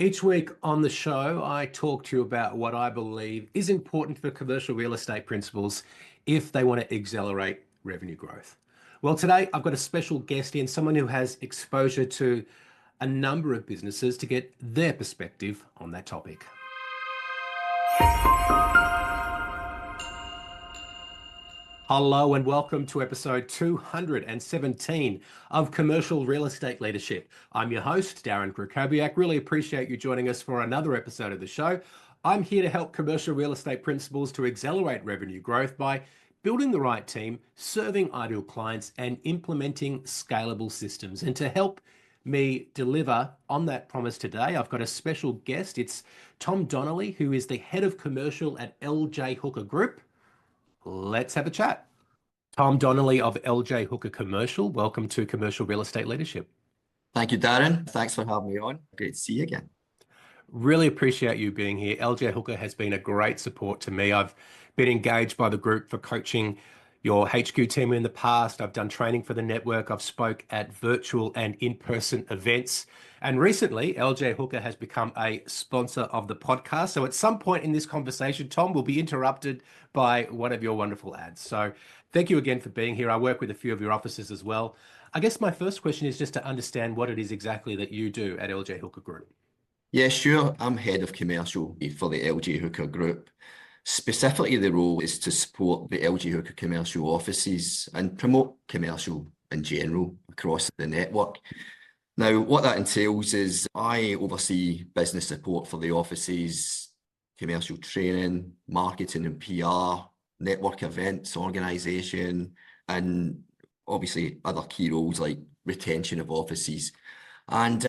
Each week on the show, I talk to you about what I believe is important for commercial real estate principals if they want to accelerate revenue growth. Well, today I've got a special guest in, someone who has exposure to a number of businesses to get their perspective on that topic. Hello and welcome to episode 217 of Commercial Real Estate Leadership. I'm your host, Darren Krakowiak. Really appreciate you joining us for another episode of the show. I'm here to help commercial real estate principals to accelerate revenue growth by building the right team, serving ideal clients, and implementing scalable systems. And to help me deliver on that promise today, I've got a special guest. It's Tom Donnelly, who is the head of commercial at LJ Hooker Group. Let's have a chat. Tom Donnelly of LJ Hooker Commercial. Welcome to Commercial Real Estate Leadership. Thank you, Darren. Thanks for having me on. Great to see you again. Really appreciate you being here. LJ Hooker has been a great support to me. I've been engaged by the group for coaching your HQ team in the past. I've done training for the network. I've spoke at virtual and in-person events. And recently, LJ Hooker has become a sponsor of the podcast. So at some point in this conversation, Tom will be interrupted by one of your wonderful ads. So thank you again for being here. I work with a few of your offices as well. I guess my first question is just to understand what it is exactly that you do at LJ Hooker Group. Yeah, sure. I'm head of commercial for the LJ Hooker Group. Specifically, the role is to support the LJ Hooker commercial offices and promote commercial in general across the network. Now, what that entails is I oversee business support for the offices, commercial training, marketing and PR, network events, organisation, and obviously other key roles like retention of offices and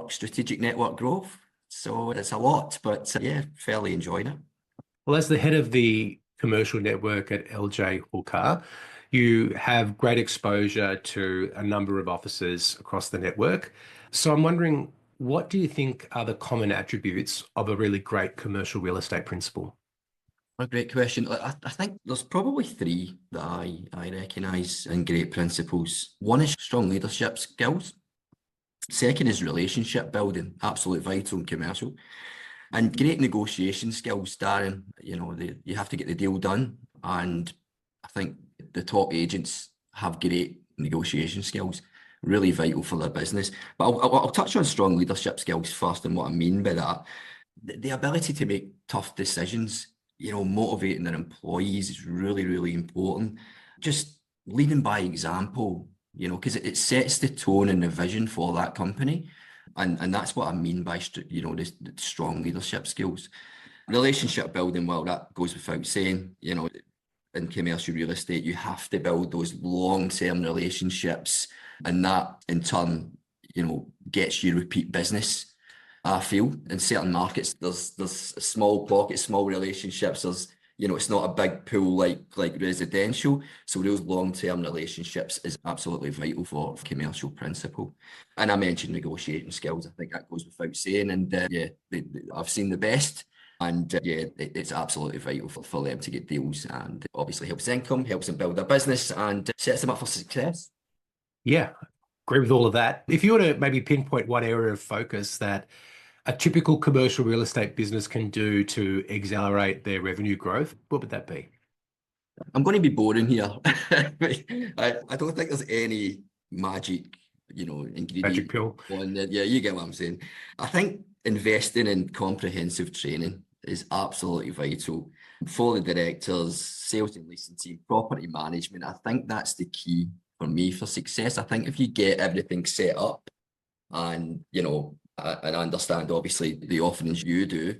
strategic network growth. So it's a lot, but yeah, fairly enjoying it. Well, as the head of the commercial network at LJ Hooker, you have great exposure to a number of offices across the network. So I'm wondering, what do you think are the common attributes of a really great commercial real estate principal? A great question. I think there's probably three that I recognise in great principals. One is strong leadership skills. Second is relationship building, absolutely vital in commercial. And great negotiation skills, Darren. You have to get the deal done. And I think the top agents have great negotiation skills, really vital for their business. But I'll touch on strong leadership skills first and what I mean by that. The ability to make tough decisions, motivating their employees is really, really important. Just leading by example, because it sets the tone and the vision for that company. And that's what I mean by, the strong leadership skills. Relationship building, well, that goes without saying, in commercial real estate, you have to build those long-term relationships, and that in turn, gets you repeat business. I feel in certain markets, there's small pockets, small relationships. There's, it's not a big pool like residential. So those long-term relationships is absolutely vital for commercial principle. And I mentioned negotiating skills. I think that goes without saying. And I've seen the best. And it's absolutely vital for them to get deals, and obviously helps income, helps them build their business, and sets them up for success. Yeah, agree with all of that. If you were to maybe pinpoint one area of focus that a typical commercial real estate business can do to accelerate their revenue growth, what would that be? I'm going to be boring here. I don't think there's any magic, ingredient. Magic pill. Yeah, you get what I'm saying. I think investing in comprehensive training is absolutely vital for the directors, sales and leasing team, property management. I think that's the key for me for success. I think if you get everything set up and, and understand obviously the offerings you do,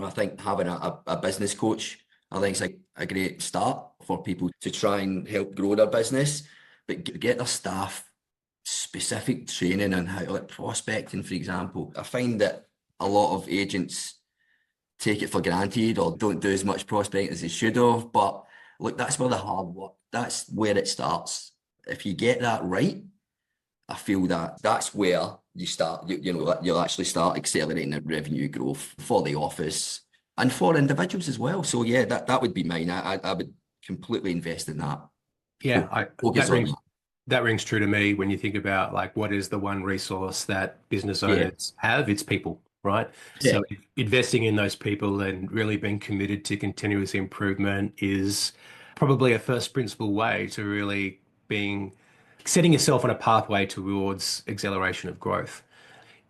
I think having a business coach, I think it's a great start for people to try and help grow their business, but get their staff specific training on how, like prospecting, for example. I find that a lot of agents take it for granted or don't do as much prospecting as they should have. But look, that's where the hard work, that's where it starts. If you get that right, I feel that that's where you start, you'll actually start accelerating the revenue growth for the office and for individuals as well. So yeah, that would be mine. I would completely invest in that. Yeah, that rings true to me when you think about like what is the one resource that business owners have? It's people. right? Yeah. So investing in those people and really being committed to continuous improvement is probably a first principle way to really being setting yourself on a pathway towards acceleration of growth.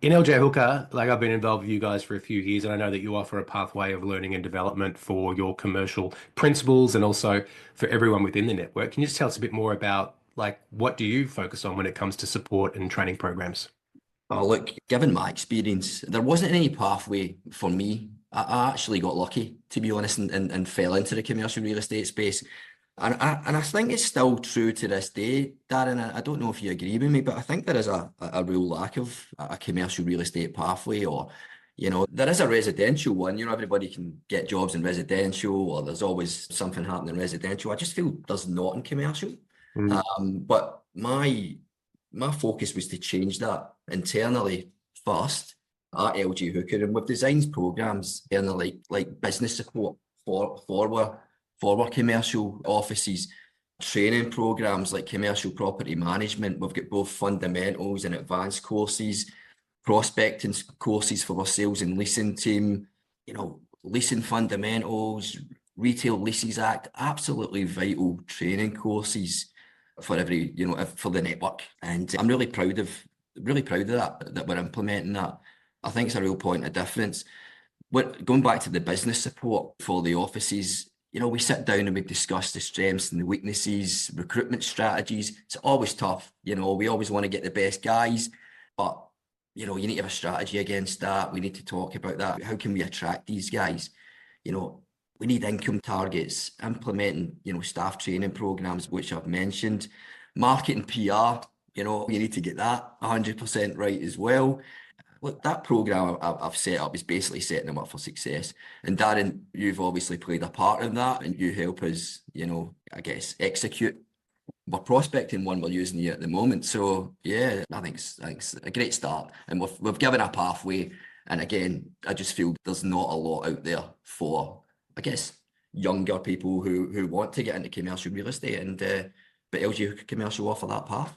In LJ Hooker, like I've been involved with you guys for a few years, and I know that you offer a pathway of learning and development for your commercial principals and also for everyone within the network. Can you just tell us a bit more about like what do you focus on when it comes to support and training programs? Oh, look, given my experience, there wasn't any pathway for me. I actually got lucky, to be honest, and fell into the commercial real estate space. And I think it's still true to this day, Darren. I don't know if you agree with me, but I think there is a real lack of a commercial real estate pathway, or, there is a residential one. Everybody can get jobs in residential, or there's always something happening in residential. I just feel there's not in commercial. Mm. But my focus was to change that internally first at LG Hooker, and we've designed programs internally like business support for our commercial offices, training programs like commercial property management. We've got both fundamentals and advanced courses, prospecting courses for our sales and leasing team, leasing fundamentals, Retail Leases Act, absolutely vital training courses for for the network. And I'm really proud of that we're implementing that. I think it's a real point of difference. Going back to the business support for the offices, we sit down and we discuss the strengths and the weaknesses, recruitment strategies. It's always tough. We always want to get the best guys, but you need to have a strategy against that. We need to talk about that. How can we attract these guys? We need income targets, implementing, staff training programs, which I've mentioned, marketing PR, you need to get that 100% right as well. Look, that program I've set up is basically setting them up for success. And Darren, you've obviously played a part in that, and you help us, I guess, execute. We're prospecting one we're using here at the moment. So yeah, I think it's a great start. And we've given a pathway. And again, I just feel there's not a lot out there for, I guess, younger people who want to get into commercial real estate, and but LG Commercial offer that path.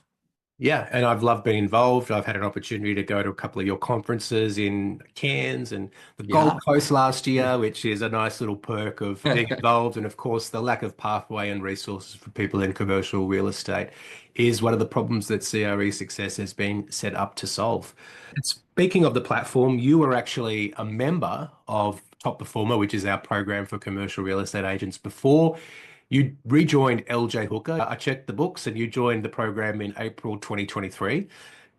Yeah, and I've loved being involved. I've had an opportunity to go to a couple of your conferences in Cairns and the Gold Coast last year, which is a nice little perk of being involved. And of course, the lack of pathway and resources for people in commercial real estate is one of the problems that CRE Success has been set up to solve. And speaking of the platform, you were actually a member of Top Performer, which is our program for commercial real estate agents before you rejoined LJ Hooker. I checked the books and you joined the program in April 2023.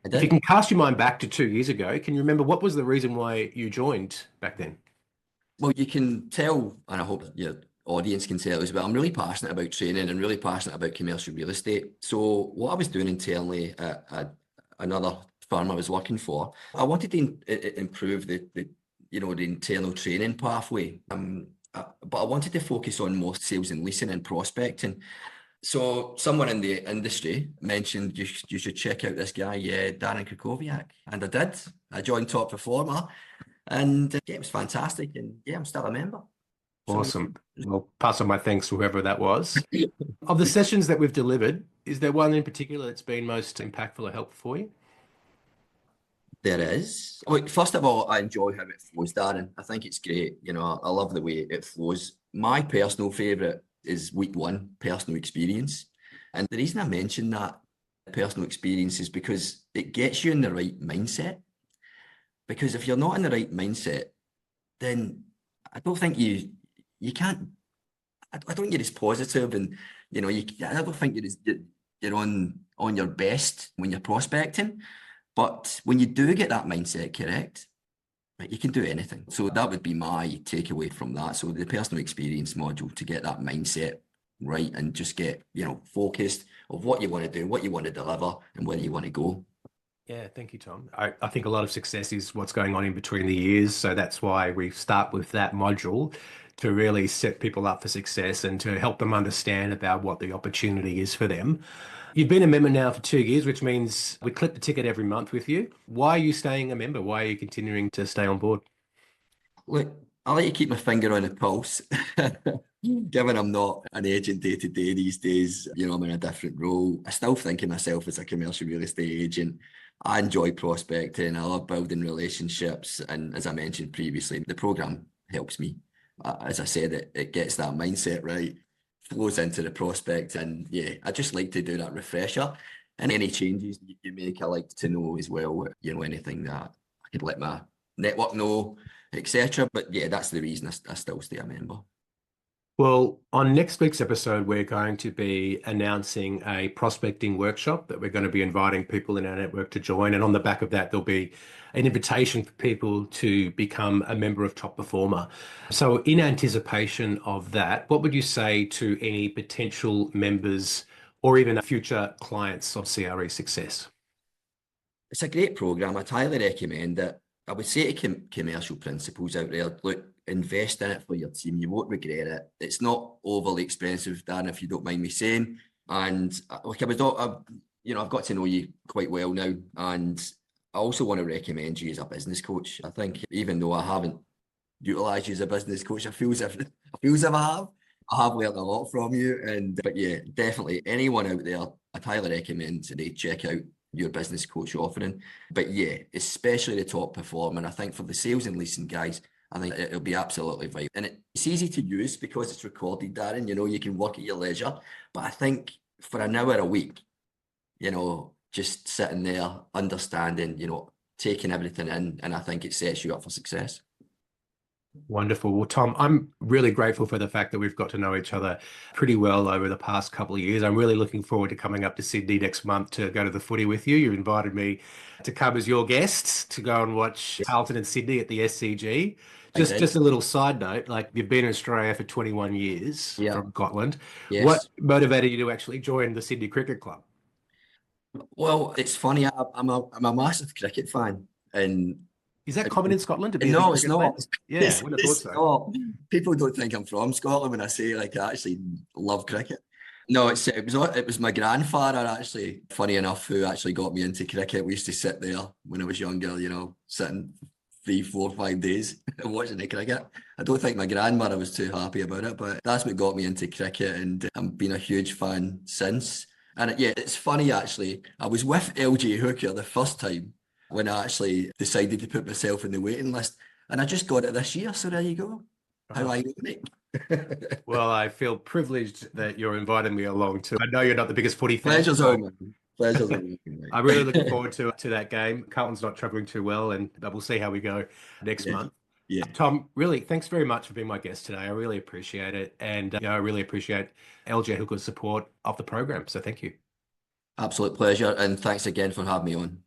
If you can cast your mind back to 2 years ago, can you remember what was the reason why you joined back then? Well, you can tell, and I hope your audience can tell as well, I'm really passionate about training and really passionate about commercial real estate. So what I was doing internally at another firm I was working for, I wanted to improve the internal training pathway. But I wanted to focus on more sales and leasing and prospecting. So someone in the industry mentioned you should check out this guy, Darren Krakowiak. And I did. I joined Top Performer, and it was fantastic. And I'm still a member. Awesome. Well, pass on my thanks to whoever that was. Of the sessions that we've delivered, is there one in particular that's been most impactful or helpful for you? There is. Look, first of all, I enjoy how it flows, Darren. I think it's great. I love the way it flows. My personal favourite is week one, personal experience. And the reason I mention that personal experience is because it gets you in the right mindset. Because if you're not in the right mindset, then I don't think you can't, I don't think you're as positive, and, I don't think you're on your best when you're prospecting. But when you do get that mindset correct, right, you can do anything. So that would be my takeaway from that. So the personal experience module, to get that mindset right and just get, focused of what you want to do, what you want to deliver, and where you want to go. Yeah, thank you, Tom. I think a lot of success is what's going on in between the years. So that's why we start with that module to really set people up for success and to help them understand about what the opportunity is for them. You've been a member now for 2 years, which means we clip the ticket every month with you. Why are you staying a member? Why are you continuing to stay on board? Look, I like to keep my finger on the pulse. Given I'm not an agent day to day these days, I'm in a different role. I still think of myself as a commercial real estate agent. I enjoy prospecting. I love building relationships. And as I mentioned previously, the program helps me. As I said, it gets that mindset right, flows into the prospect. And yeah, I just like to do that refresher. And any changes you make, I like to know as well, anything that I could let my network know, etc. But yeah, that's the reason I still stay a member. Well, on next week's episode, we're going to be announcing a prospecting workshop that we're going to be inviting people in our network to join. And on the back of that, there'll be an invitation for people to become a member of Top Performer. So, in anticipation of that, what would you say to any potential members or even future clients of CRE Success? It's a great program. I'd highly recommend it. I would say to commercial principals out there, look, invest in it for your team. You won't regret it. It's not overly expensive, Dan, if you don't mind me saying. And like I've got to know you quite well now, and I also want to recommend you as a business coach. I think even though I haven't utilised you as a business coach, I feel as if I have. I have learned a lot from you, but yeah, definitely anyone out there, I'd highly recommend they check out your business coach offering. But yeah, especially the Top Performer. And I think for the sales and leasing guys, I think it'll be absolutely vital. And it's easy to use because it's recorded, Darren. You can work at your leisure. But I think for an hour a week, just sitting there, understanding, taking everything in, and I think it sets you up for success. Wonderful. Well, Tom, I'm really grateful for the fact that we've got to know each other pretty well over the past couple of years. I'm really looking forward to coming up to Sydney next month to go to the footy with you. You invited me to come as your guest to go and watch Carlton and Sydney at the SCG. Just a little side note, like you've been in Australia for 21 years Yeah. from Scotland. What Yes. motivated you to actually join the Sydney Cricket Club? Well, it's funny. I'm a massive cricket fan, and Is that common in Scotland to be a big no, it's cricket fan? not. Yeah, I would have thought It's so. not. People don't think I'm from Scotland when I say like I actually love cricket. No, it was my grandfather actually, funny enough, who actually got me into cricket. We used to sit there when I was younger, sitting 3, 4, 5 days watching the cricket. I don't think my grandmother was too happy about it, but that's what got me into cricket, and I've been a huge fan since. And yeah, it's funny actually. I was with LJ Hooker the first time when I actually decided to put myself in the waiting list, and I just got it this year. So there you go. How ironic. Well, I feel privileged that you're inviting me along too. I know you're not the biggest footy fan, Pleasure's so all mine. Pleasure's all mine. I'm really looking forward to that game. Carlton's not traveling too well, and we'll see how we go next Yeah. month. Yeah. Tom, really, thanks very much for being my guest today. I really appreciate it, and I really appreciate LJ Hooker's support of the program. So thank you. Absolute pleasure, and thanks again for having me on.